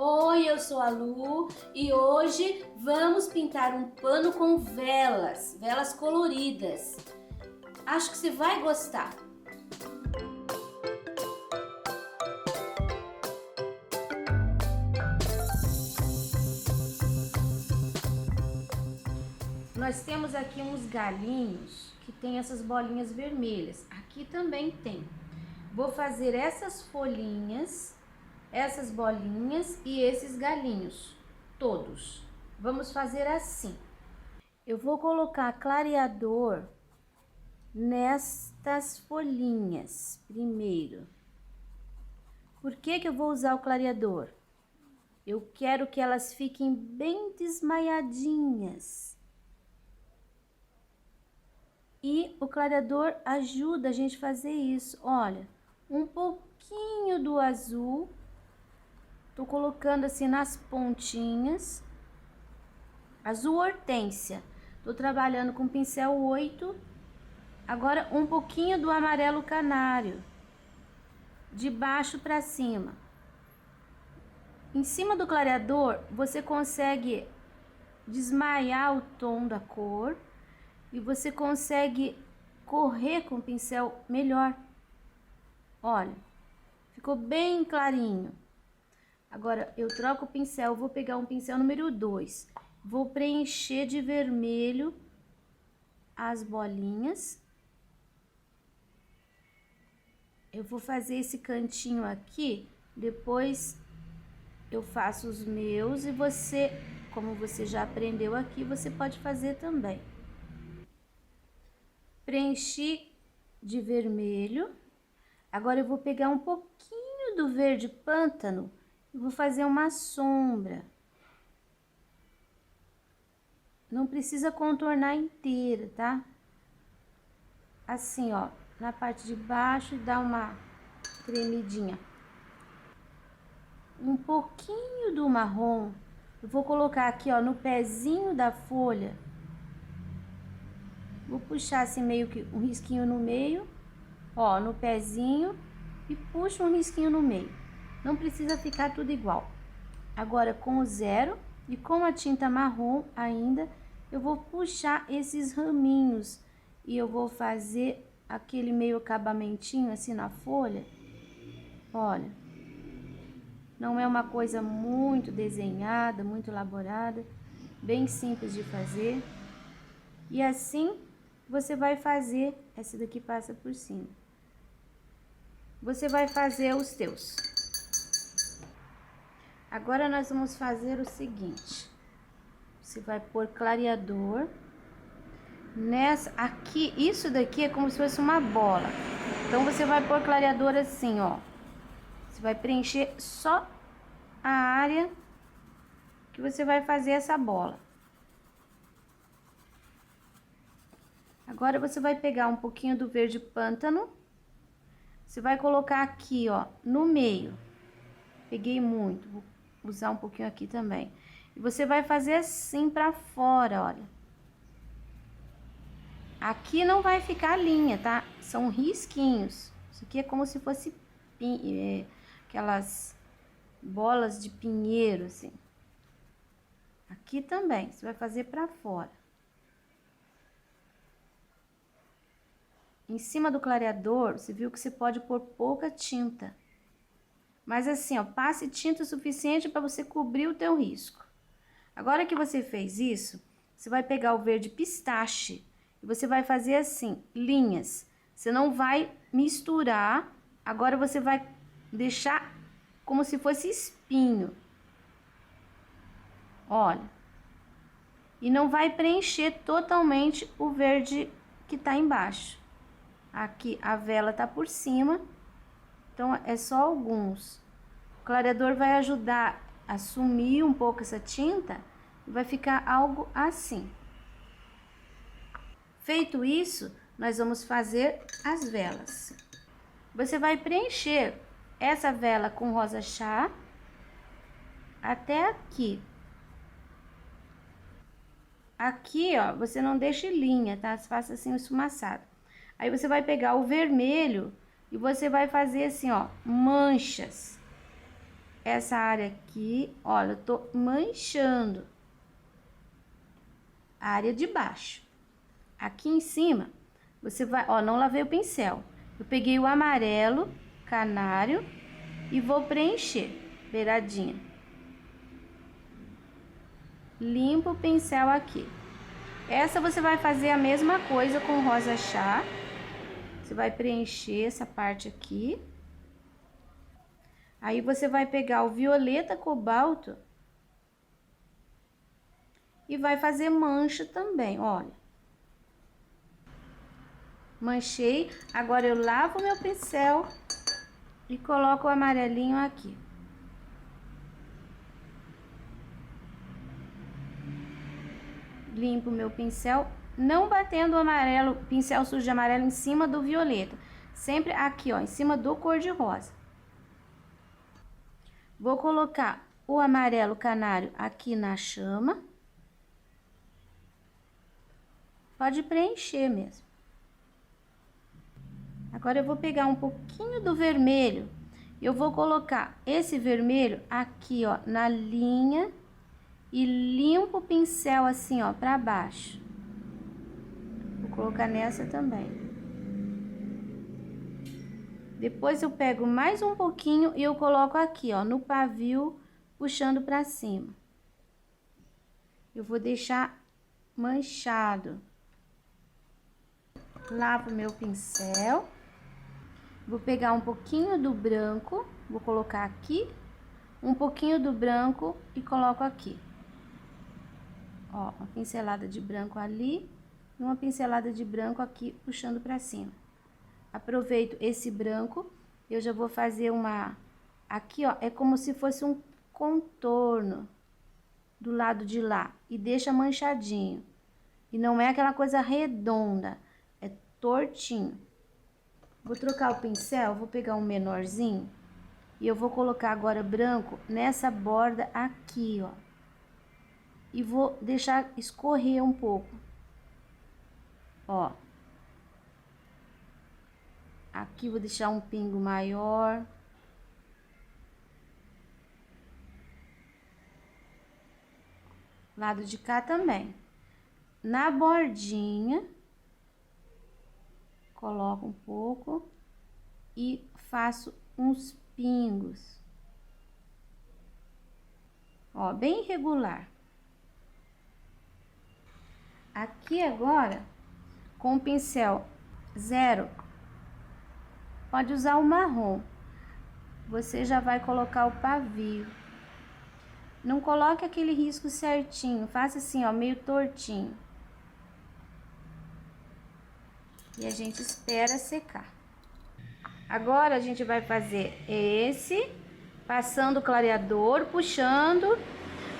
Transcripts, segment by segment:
Oi, eu sou a Lu e hoje vamos pintar um pano com velas coloridas. Acho que você vai gostar. Nós temos aqui uns galinhos que tem essas bolinhas vermelhas. Aqui também tem. Vou fazer essas folhinhas, essas bolinhas e esses galinhos, todos. Vamos fazer assim. Eu vou colocar clareador nestas folhinhas primeiro. Por que eu vou usar o clareador? Eu quero que elas fiquem bem desmaiadinhas. E o clareador ajuda a gente a fazer isso. Olha, um pouquinho do azul. Tô colocando assim nas pontinhas. Azul hortênsia. Tô trabalhando com pincel 8. Agora um pouquinho do amarelo canário. De baixo para cima. Em cima do clareador, você consegue desmaiar o tom da cor. E você consegue correr com o pincel melhor. Olha, ficou bem clarinho. Agora, eu troco o pincel, vou pegar um pincel número 2. Vou preencher de vermelho as bolinhas. Eu vou fazer esse cantinho aqui, depois eu faço os meus e você, como você já aprendeu aqui, você pode fazer também. Preenchi de vermelho. Agora eu vou pegar um pouquinho do verde pântano e vou fazer uma sombra. Não precisa contornar inteira, tá? Assim, ó, na parte de baixo e dá uma tremidinha. Um pouquinho do marrom, eu vou colocar aqui, ó, no pezinho da folha. Vou puxar assim meio que um risquinho no meio, ó, no pezinho e puxo um risquinho no meio. Não precisa ficar tudo igual. Agora com o 0 e com a tinta marrom ainda, eu vou puxar esses raminhos e eu vou fazer aquele meio acabamentinho assim na folha. Olha, não é uma coisa muito desenhada, muito elaborada, bem simples de fazer. E assim você vai fazer, essa daqui passa por cima. Você vai fazer os teus. Agora nós vamos fazer o seguinte. Você vai pôr clareador nessa aqui, isso daqui é como se fosse uma bola. Então você vai pôr clareador assim, ó. Você vai preencher só a área que você vai fazer essa bola. Agora você vai pegar um pouquinho do verde pântano. Você vai colocar aqui, ó, no meio. Peguei muito, vou usar um pouquinho aqui também. E você vai fazer assim pra fora, olha. Aqui não vai ficar linha, tá? São risquinhos. Isso aqui é como se fosse aquelas bolas de pinheiro, assim. Aqui também, você vai fazer pra fora. Em cima do clareador, você viu que você pode pôr pouca tinta. Mas assim, ó, passe tinta suficiente para você cobrir o teu risco. Agora que você fez isso, você vai pegar o verde pistache e você vai fazer assim, linhas. Você não vai misturar, agora você vai deixar como se fosse espinho. Olha. E não vai preencher totalmente o verde que tá embaixo. Aqui a vela tá por cima, então é só alguns. O clareador vai ajudar a sumir um pouco essa tinta e vai ficar algo assim. Feito isso, nós vamos fazer as velas. Você vai preencher essa vela com rosa chá até aqui. Aqui, ó, você não deixe linha, tá? Faça assim o esfumaçado. Aí você vai pegar o vermelho e você vai fazer assim, ó, manchas. essa área aqui, olha, eu tô manchando a área de baixo. Aqui em cima, você vai, ó, não lavei o pincel. Eu peguei o amarelo canário e vou preencher beiradinha. Limpo o pincel aqui. Essa você vai fazer a mesma coisa com rosa chá. Você vai preencher essa parte aqui. Aí você vai pegar o violeta cobalto e vai fazer mancha também, olha. Manchei, agora eu lavo meu pincel e coloco o amarelinho aqui. Limpo meu pincel, não batendo o amarelo, pincel sujo de amarelo em cima do violeta. Sempre aqui, ó, em cima do cor-de-rosa. Vou colocar o amarelo canário aqui na chama. Pode preencher mesmo. Agora eu vou pegar um pouquinho do vermelho. Eu vou colocar esse vermelho aqui, ó, na linha e limpo o pincel assim, ó, pra baixo. Vou colocar nessa também. Depois eu pego mais um pouquinho e eu coloco aqui, ó, no pavio, puxando pra cima. Eu vou deixar manchado. Lavo meu pincel. Vou pegar um pouquinho do branco, vou colocar aqui, um pouquinho do branco e coloco aqui. Ó, uma pincelada de branco ali e uma pincelada de branco aqui, puxando pra cima. Aproveito esse branco, eu já vou fazer uma... Aqui, ó, é como se fosse um contorno do lado de lá. E deixa manchadinho. E não é aquela coisa redonda, é tortinho. Vou trocar o pincel, vou pegar um menorzinho. E eu vou colocar agora branco nessa borda aqui, ó. E vou deixar escorrer um pouco. Ó. Aqui vou deixar um pingo maior. Lado de cá também. Na bordinha, coloco um pouco e faço uns pingos. Ó, bem irregular. Aqui agora, com o pincel 0, pode usar o marrom. Você já vai colocar o pavio. Não coloque aquele risco certinho, faça assim, ó, meio tortinho. E a gente espera secar. Agora a gente vai fazer esse, passando o clareador, puxando.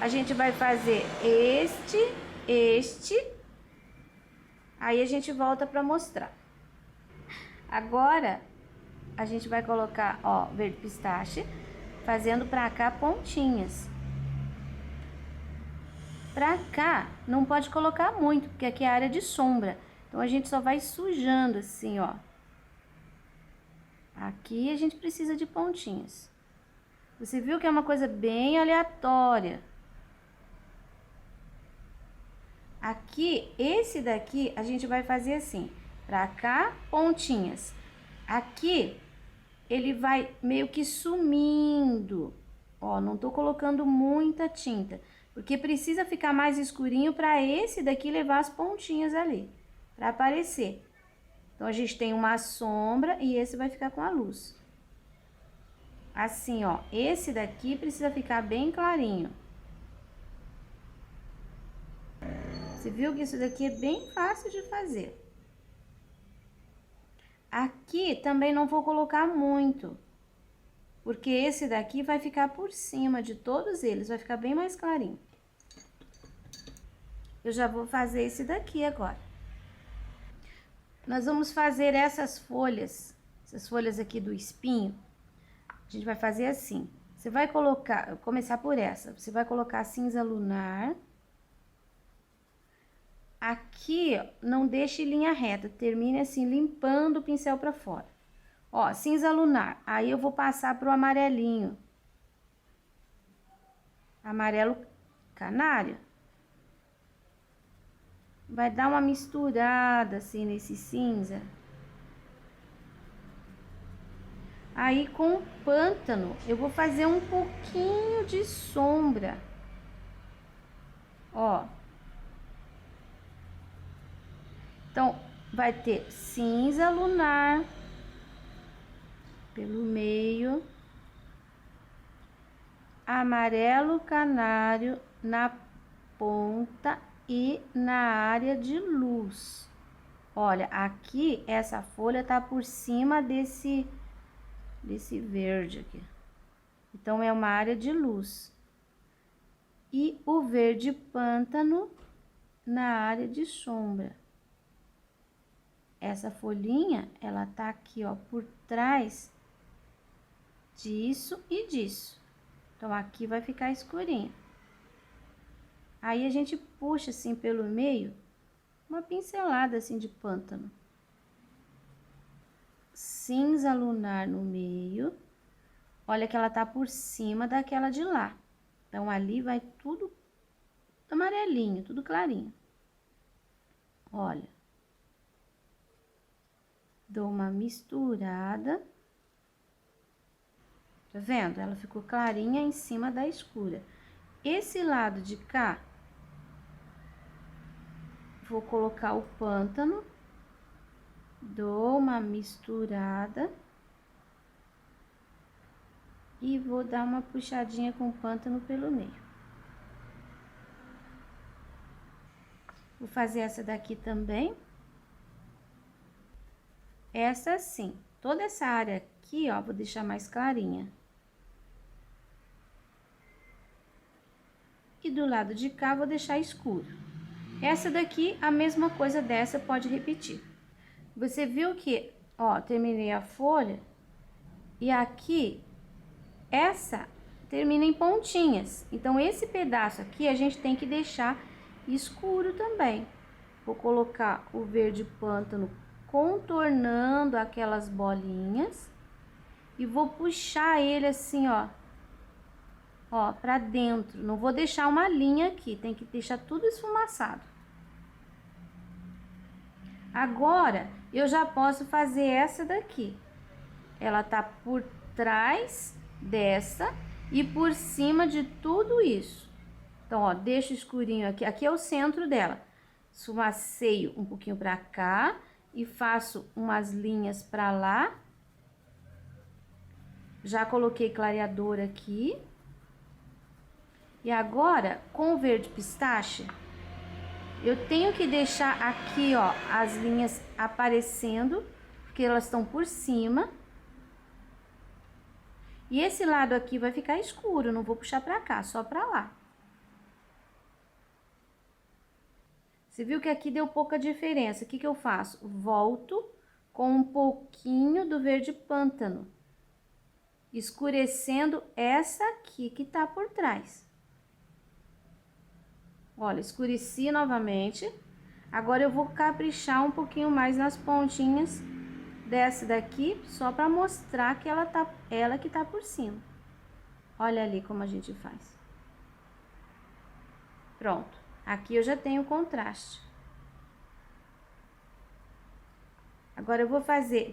A gente vai fazer este. Aí a gente volta pra mostrar. Agora a gente vai colocar, ó, verde pistache, fazendo pra cá pontinhas. Pra cá não pode colocar muito, porque aqui é a área de sombra. Então a gente só vai sujando assim, ó. Aqui a gente precisa de pontinhas. Você viu que é uma coisa bem aleatória. Aqui, esse daqui, a gente vai fazer assim. Pra cá, pontinhas. Aqui, ele vai meio que sumindo. Ó, não tô colocando muita tinta. Porque precisa ficar mais escurinho pra esse daqui levar as pontinhas ali. Pra aparecer. Então, a gente tem uma sombra e esse vai ficar com a luz. Assim, ó. Esse daqui precisa ficar bem clarinho. Você viu que isso daqui é bem fácil de fazer. Aqui também não vou colocar muito. Porque esse daqui vai ficar por cima de todos eles. Vai ficar bem mais clarinho. Eu já vou fazer esse daqui agora. Nós vamos fazer essas folhas aqui do espinho. A gente vai fazer assim. Você vai colocar, começar por essa. Você vai colocar cinza lunar. Aqui, ó, não deixe linha reta. Termine assim, limpando o pincel pra fora. Ó, cinza lunar. Aí eu vou passar pro amarelinho. amarelo canário. Vai dar uma misturada assim nesse cinza. Aí com o pântano eu vou fazer um pouquinho de sombra. Ó. Então, vai ter cinza lunar pelo meio, amarelo canário na ponta e na área de luz. Olha, aqui essa folha tá por cima desse verde aqui. Então, é uma área de luz. E o verde pântano na área de sombra. Essa folhinha, ela tá aqui, ó, por trás disso e disso. Então, aqui vai ficar escurinho. Aí, a gente puxa assim pelo meio, uma pincelada assim de pântano. Cinza lunar no meio. Olha que ela tá por cima daquela de lá. Então, ali vai tudo amarelinho, tudo clarinho. Olha. Dou uma misturada. Tá vendo? Ela ficou clarinha em cima da escura. Esse lado de cá, vou colocar o pântano. Dou uma misturada. E vou dar uma puxadinha com o pântano pelo meio. Vou fazer essa daqui também. Essa sim. Toda essa área aqui, ó, vou deixar mais clarinha. E do lado de cá, vou deixar escuro. Essa daqui, a mesma coisa dessa, pode repetir. Você viu que, ó, terminei a folha. E aqui, essa termina em pontinhas. Então, esse pedaço aqui, a gente tem que deixar escuro também. Vou colocar o verde pântano contornando aquelas bolinhas. E vou puxar ele assim, ó, pra dentro. Não vou deixar uma linha aqui, tem que deixar tudo esfumaçado. Agora, eu já posso fazer essa daqui. Ela tá por trás dessa e por cima de tudo isso. Então, ó, deixo escurinho aqui. Aqui é o centro dela. Esfumaceio um pouquinho pra cá e faço umas linhas pra lá. Já coloquei clareador aqui. E agora, com o verde pistache, eu tenho que deixar aqui, ó, as linhas aparecendo, porque elas estão por cima. E esse lado aqui vai ficar escuro, não vou puxar pra cá, só pra lá. Você viu que aqui deu pouca diferença. O que que eu faço? Volto com um pouquinho do verde pântano, escurecendo essa aqui que tá por trás. Olha, escureci novamente. Agora, eu vou caprichar um pouquinho mais nas pontinhas dessa daqui, só pra mostrar que ela que tá por cima. Olha ali como a gente faz. Pronto. Aqui eu já tenho o contraste. Agora, eu vou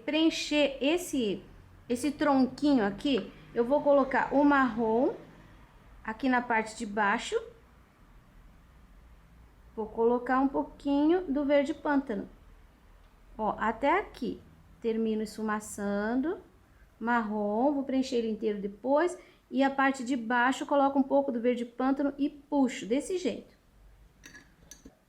preencher esse tronquinho aqui. Eu vou colocar o marrom aqui na parte de baixo. Vou colocar um pouquinho do verde pântano. Ó, até aqui. Termino esfumaçando. Marrom, vou preencher ele inteiro depois. E a parte de baixo, coloco um pouco do verde pântano e puxo desse jeito.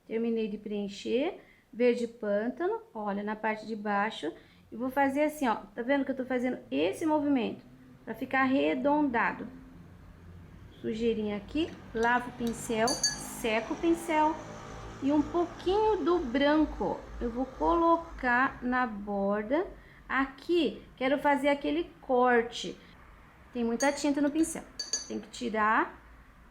Terminei de preencher. Verde pântano, olha, na parte de baixo. E vou fazer assim, ó. Tá vendo que eu tô fazendo esse movimento? Pra ficar arredondado. Sujeirinha aqui. Lavo o pincel, seco o pincel. E um pouquinho do branco eu vou colocar na borda. Aqui, quero fazer aquele corte. Tem muita tinta no pincel. Tem que tirar.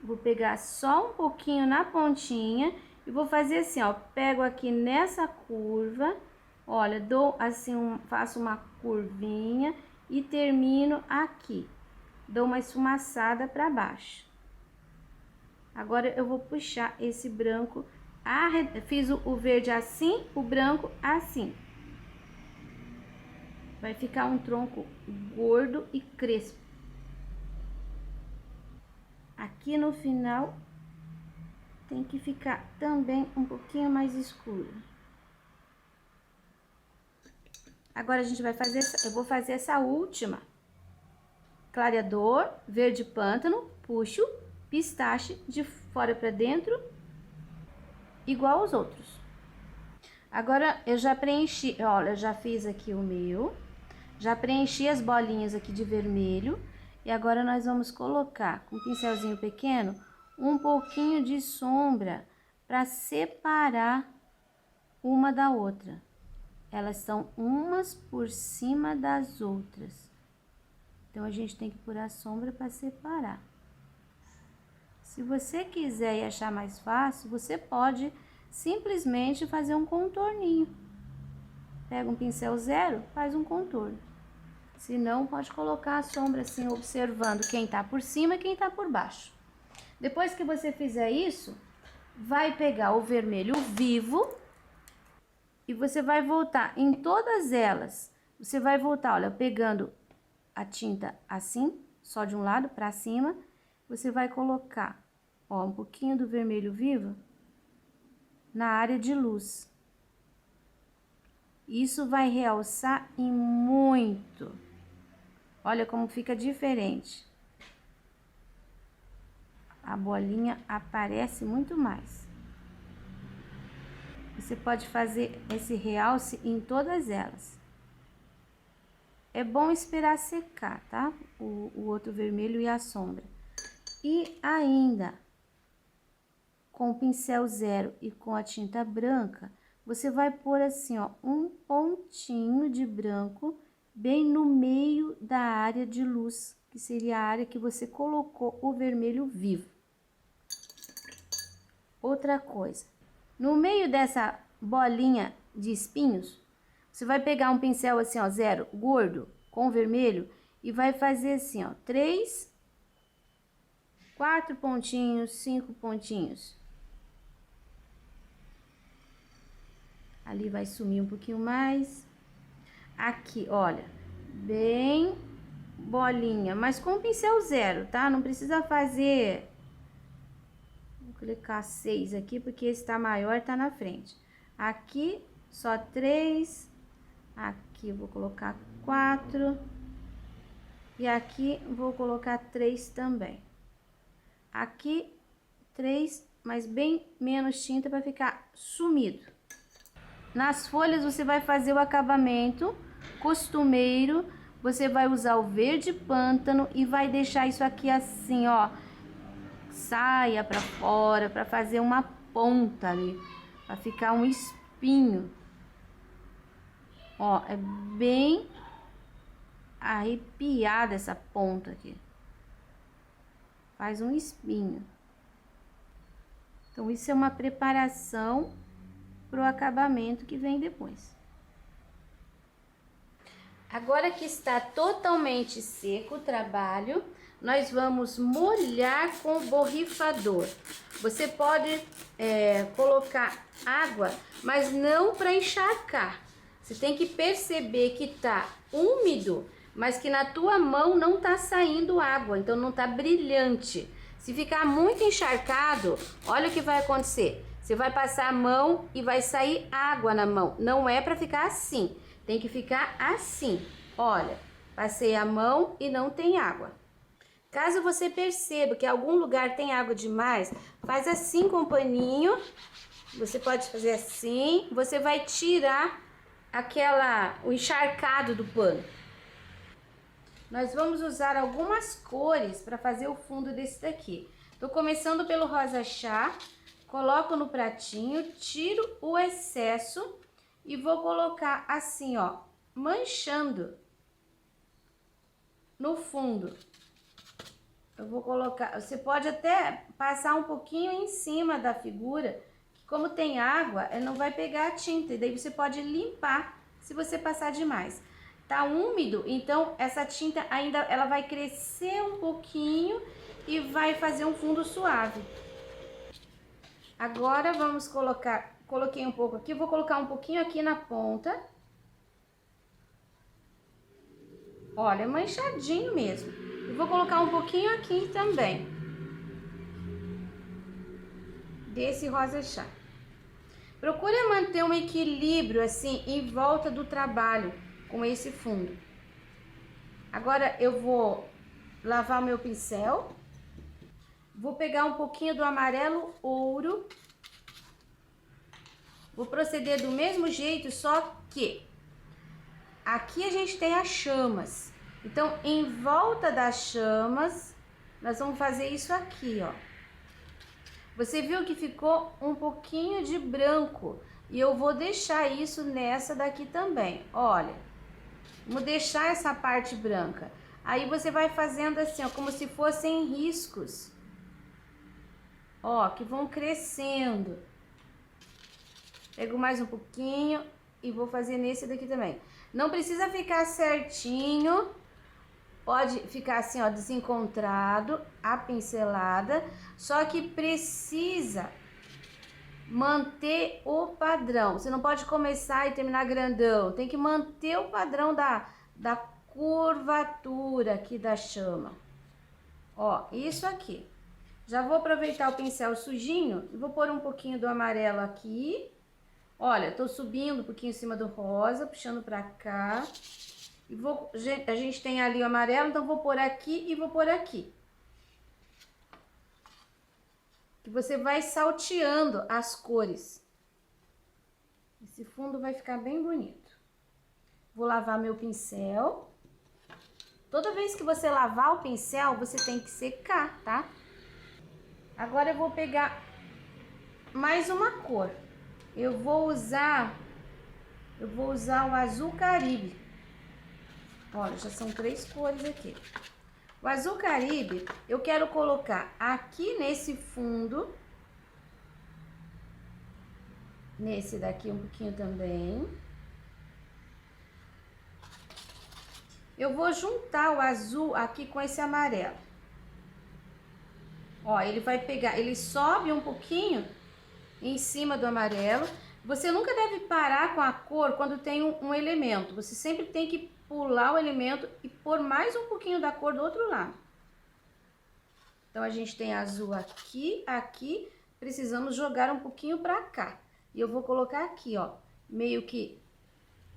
Vou pegar só um pouquinho na pontinha. E vou fazer assim, ó. Pego aqui nessa curva. Olha, dou assim, faço uma curvinha. E termino aqui. Dou uma esfumaçada pra baixo. Agora eu vou puxar esse branco, fiz o verde assim, o branco assim. Vai ficar um tronco gordo e crespo. Aqui no final tem que ficar também um pouquinho mais escuro. Agora a gente vai fazer, eu vou fazer essa última. Clareador, verde pântano, puxo, pistache de fora para dentro, igual aos outros. Agora eu já preenchi, olha, eu já fiz aqui o meu, já preenchi as bolinhas aqui de vermelho. E agora nós vamos colocar com um pincelzinho pequeno um pouquinho de sombra para separar uma da outra. Elas são umas por cima das outras. Então a gente tem que pôr a sombra para separar. Se você quiser e achar mais fácil, você pode simplesmente fazer um contorninho. Pega um pincel zero, faz um contorno. Se não, pode colocar a sombra assim, observando quem tá por cima e quem tá por baixo. Depois que você fizer isso, vai pegar o vermelho vivo e você vai voltar em todas elas. Você vai voltar, olha, pegando a tinta assim, só de um lado para cima. Você vai colocar, ó, um pouquinho do vermelho vivo na área de luz. Isso vai realçar e muito. Olha como fica diferente. A bolinha aparece muito mais. Você pode fazer esse realce em todas elas. É bom esperar secar, tá? O outro vermelho e a sombra. E ainda, com o pincel zero e com a tinta branca, você vai pôr assim, ó, um pontinho de branco bem no meio da área de luz, que seria a área que você colocou o vermelho vivo. Outra coisa, no meio dessa bolinha de espinhos, você vai pegar um pincel assim, ó, zero, gordo, com vermelho, e vai fazer assim, ó, 3, 4 pontinhos, 5 pontinhos. Ali vai sumir um pouquinho mais. Aqui, olha, bem bolinha, mas com pincel zero, tá? Não precisa fazer... Vou clicar 6 aqui, porque esse tá maior, tá na frente. Aqui, só 3. Aqui, vou colocar 4. E aqui, vou colocar 3 também. Aqui, 3, mas bem menos tinta para ficar sumido. Nas folhas, você vai fazer o acabamento costumeiro. Você vai usar o verde pântano e vai deixar isso aqui assim, ó, saia para fora, para fazer uma ponta ali, para ficar um espinho. Ó, é bem arrepiada essa ponta aqui. Faz um espinho. Então, isso é uma preparação pro acabamento que vem depois. Agora que está totalmente seco o trabalho, nós vamos molhar com o borrifador. Você pode colocar água, mas não para encharcar. Você tem que perceber que tá úmido, mas que na tua mão não tá saindo água, então não tá brilhante. Se ficar muito encharcado, olha o que vai acontecer. Você vai passar a mão e vai sair água na mão. Não é para ficar assim. Tem que ficar assim. Olha, passei a mão e não tem água. Caso você perceba que em algum lugar tem água demais, faz assim com o paninho. Você pode fazer assim. Você vai tirar o encharcado do pano. Nós vamos usar algumas cores para fazer o fundo desse daqui. Tô começando pelo rosa chá. Coloco no pratinho, tiro o excesso e vou colocar assim, ó, manchando no fundo. Eu vou colocar, você pode até passar um pouquinho em cima da figura, que como tem água, ela não vai pegar a tinta, e daí você pode limpar se você passar demais. Tá úmido, então essa tinta ainda ela vai crescer um pouquinho e vai fazer um fundo suave. Agora vamos colocar, coloquei um pouco aqui, vou colocar um pouquinho aqui na ponta. Olha, manchadinho mesmo. E vou colocar um pouquinho aqui também. Desse rosa chá. Procure manter um equilíbrio assim em volta do trabalho com esse fundo. Agora eu vou lavar o meu pincel. Vou pegar um pouquinho do amarelo ouro. Vou proceder do mesmo jeito, só que aqui a gente tem as chamas. Então, em volta das chamas, nós vamos fazer isso aqui, ó. Você viu que ficou um pouquinho de branco. E eu vou deixar isso nessa daqui também, olha. Vou deixar essa parte branca. Aí você vai fazendo assim, ó, como se fossem riscos. Ó, que vão crescendo. Pego mais um pouquinho e vou fazer nesse daqui também. Não precisa ficar certinho. Pode ficar assim, ó, desencontrado, a pincelada. Só que precisa manter o padrão. Você não pode começar e terminar grandão. Tem que manter o padrão da curvatura aqui da chama. Ó, isso aqui. Já vou aproveitar o pincel sujinho e vou pôr um pouquinho do amarelo aqui. Olha, tô subindo um pouquinho em cima do rosa, puxando pra cá. E vou, a gente tem ali o amarelo, então vou pôr aqui e vou pôr aqui. Que você vai salteando as cores. Esse fundo vai ficar bem bonito. Vou lavar meu pincel. Toda vez que você lavar o pincel, você tem que secar, tá? Agora eu vou pegar mais uma cor. Eu vou usar o azul caribe. Olha, já são 3 cores aqui. O azul caribe, eu quero colocar aqui nesse fundo. Nesse daqui um pouquinho também. Eu vou juntar o azul aqui com esse amarelo. Ó, ele vai pegar, ele sobe um pouquinho em cima do amarelo. Você nunca deve parar com a cor quando tem um elemento. Você sempre tem que pular o elemento e pôr mais um pouquinho da cor do outro lado. Então, a gente tem azul aqui, aqui. Precisamos jogar um pouquinho pra cá. E eu vou colocar aqui, ó, meio que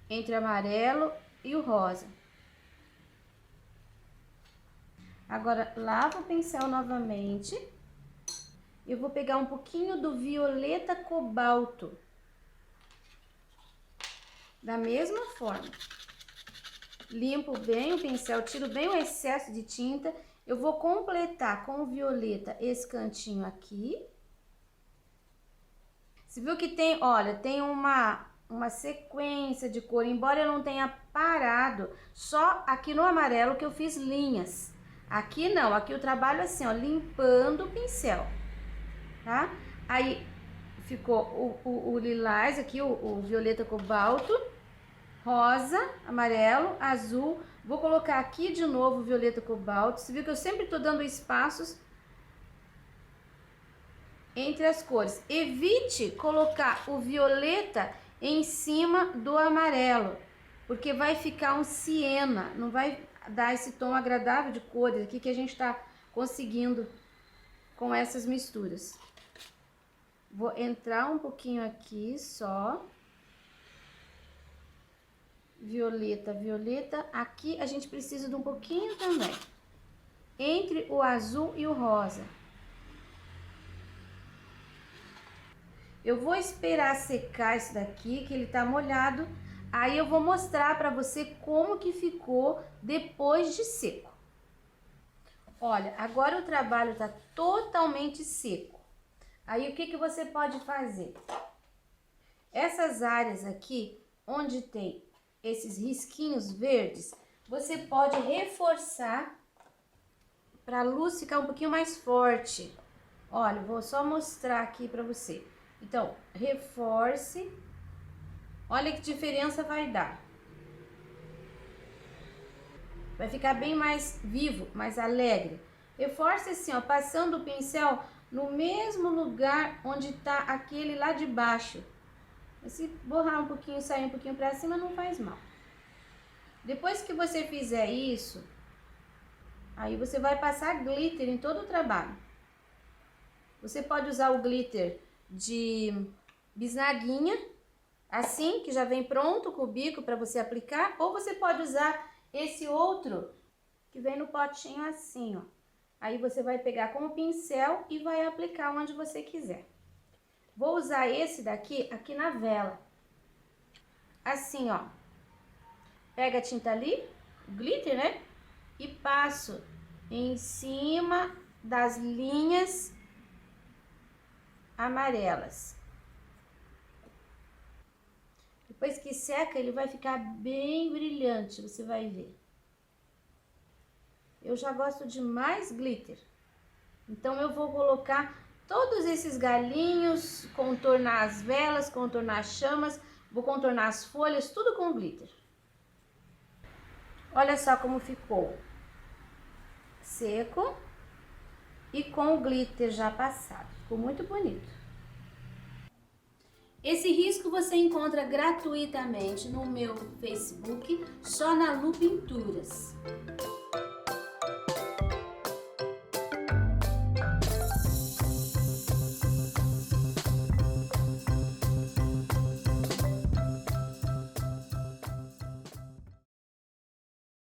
entre amarelo e o rosa. Agora, lava o pincel novamente. Eu vou pegar um pouquinho do violeta cobalto. Da mesma forma. Limpo bem o pincel, tiro bem o excesso de tinta. Eu vou completar com o violeta esse cantinho aqui. Você viu que tem, olha, tem uma sequência de cor. Embora eu não tenha parado, só aqui no amarelo que eu fiz linhas. Aqui não, aqui eu trabalho assim, ó, limpando o pincel, tá? Aí ficou o lilás aqui, o violeta cobalto, rosa, amarelo, azul. Vou colocar aqui de novo o violeta cobalto. Você viu que eu sempre tô dando espaços entre as cores. Evite colocar o violeta em cima do amarelo, porque vai ficar um siena, não vai dar esse tom agradável de cores aqui que a gente tá conseguindo com essas misturas. Vou entrar um pouquinho aqui só. Violeta, violeta. Aqui a gente precisa de um pouquinho também. Entre o azul e o rosa. Eu vou esperar secar esse daqui, que ele tá molhado. Aí eu vou mostrar pra você como que ficou depois de seco. Olha, agora o trabalho tá totalmente seco. Aí o que que você pode fazer? Essas áreas aqui, onde tem esses risquinhos verdes, você pode reforçar para a luz ficar um pouquinho mais forte. Olha, vou só mostrar aqui para você. Então, reforce. Olha que diferença vai dar. Vai ficar bem mais vivo, mais alegre. Reforce assim, ó, passando o pincel no mesmo lugar onde tá aquele lá de baixo. Se borrar um pouquinho, sair um pouquinho para cima, não faz mal. Depois que você fizer isso, aí você vai passar glitter em todo o trabalho. Você pode usar o glitter de bisnaguinha, assim, que já vem pronto com o bico para você aplicar, ou você pode usar esse outro que vem no potinho assim, ó. Aí você vai pegar com o pincel e vai aplicar onde você quiser. Vou usar esse daqui aqui na vela. Assim, ó. Pega a tinta ali, o glitter, né? E passo em cima das linhas amarelas. Depois que seca, ele vai ficar bem brilhante, você vai ver. Eu já gosto de mais glitter. Então, eu vou colocar todos esses galinhos, contornar as velas, contornar as chamas, vou contornar as folhas, tudo com glitter. Olha só como ficou. Seco e com o glitter já passado. Ficou muito bonito. Esse risco você encontra gratuitamente no meu Facebook, só na Lu Pinturas.